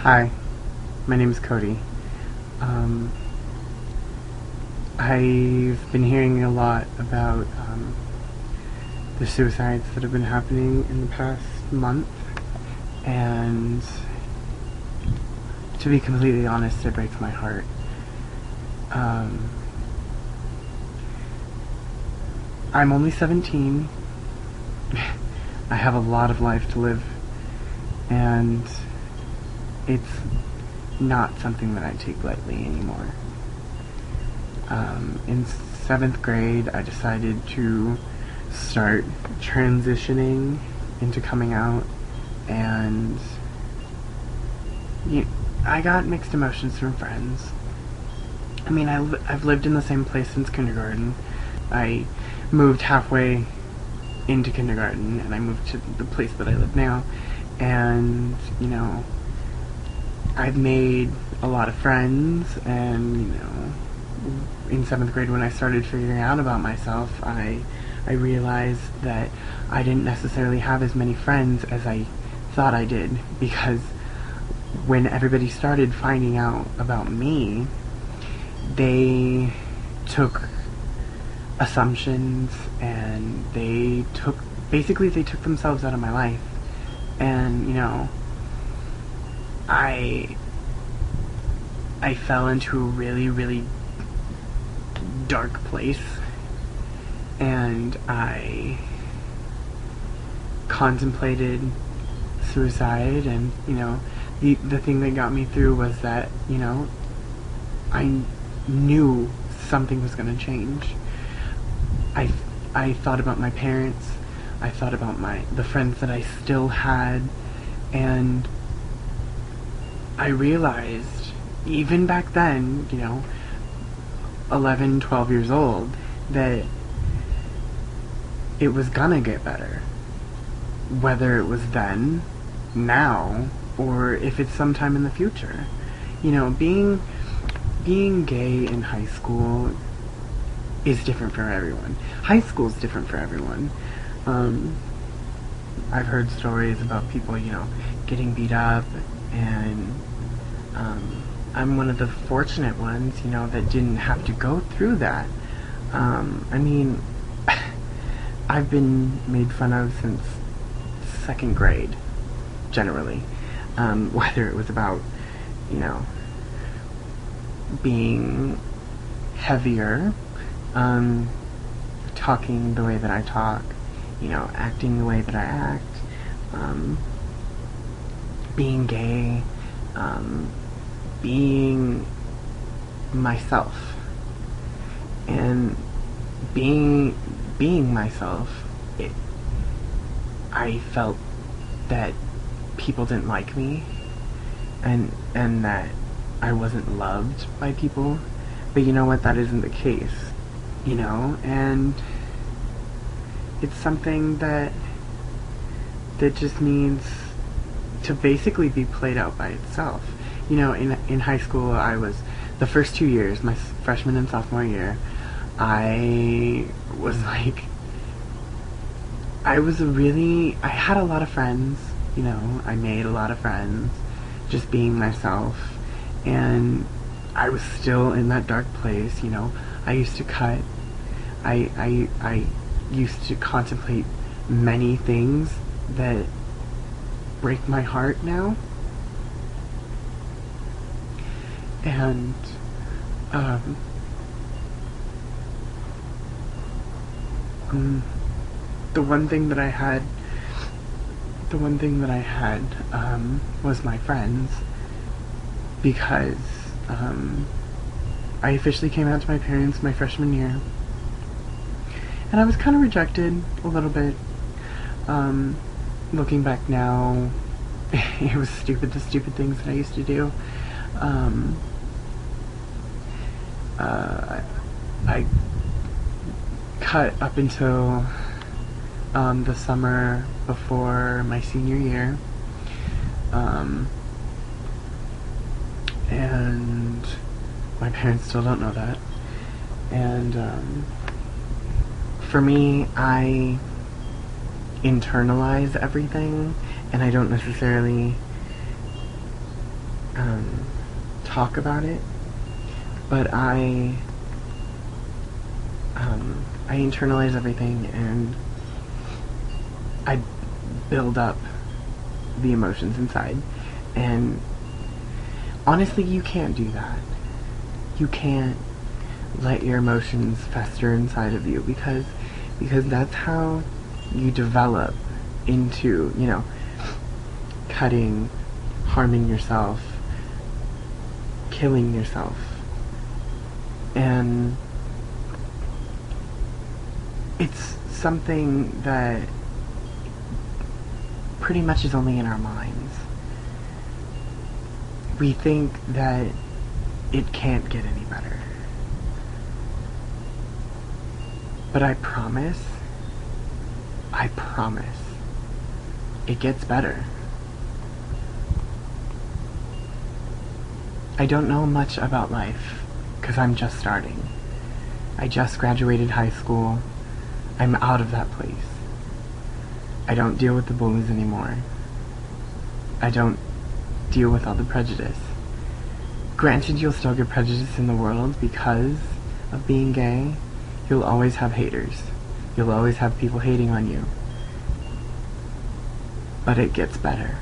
Hi, my name is Cody. I've been hearing a lot about the suicides that have been happening in the past month, and to be completely honest, it breaks my heart. I'm only 17. I have a lot of life to live, and it's not something that I take lightly anymore. In 7th grade, I decided to start transitioning into coming out, and I got mixed emotions from friends. I mean, I've lived in the same place since kindergarten. I moved halfway into kindergarten, and I moved to the place that I live now, and, I've made a lot of friends, and, in 7th grade when I started figuring out about myself, I realized that I didn't necessarily have as many friends as I thought I did, because when everybody started finding out about me, they took assumptions, and they took themselves out of my life, and, I fell into a really, really dark place, and I contemplated suicide, and, the thing that got me through was that, I knew something was going to change. I thought about my parents, I thought about the friends that I still had, and I realized, even back then, 11, 12 years old, that it was gonna get better. Whether it was then, now, or if it's sometime in the future. Being gay in high school is different for everyone. High school is different for everyone. I've heard stories about people, getting beat up, and I'm one of the fortunate ones, that didn't have to go through that. I've been made fun of since 2nd grade, generally. Whether it was about, being heavier, talking the way that I talk, acting the way that I act, being gay, being myself. And being myself, I felt that people didn't like me, and that I wasn't loved by people. But you know what? That isn't the case. And it's something that just needs to basically be played out by itself. In high school, I was, the first 2 years, my freshman and sophomore year, I was like, I had a lot of friends, I made a lot of friends, just being myself, and I was still in that dark place, I used to cut, I used to contemplate many things that break my heart now, and, the one thing that I had was my friends, because I officially came out to my parents my freshman year, and I was kind of rejected a little bit. Looking back now, it was stupid, the stupid things that I used to do. I cut up until the summer before my senior year, and my parents still don't know that. And for me, I internalize everything, and I don't necessarily talk about it, but I internalize everything, and I build up the emotions inside. And honestly, you can't do that. You can't let your emotions fester inside of you, because that's how you develop into, cutting, harming yourself, killing yourself. And it's something that pretty much is only in our minds. We think that it can't get any better. But I promise, it gets better. I don't know much about life, because I'm just starting. I just graduated high school. I'm out of that place. I don't deal with the bullies anymore. I don't deal with all the prejudice. Granted, you'll still get prejudice in the world because of being gay. You'll always have haters. You'll always have people hating on you. But it gets better.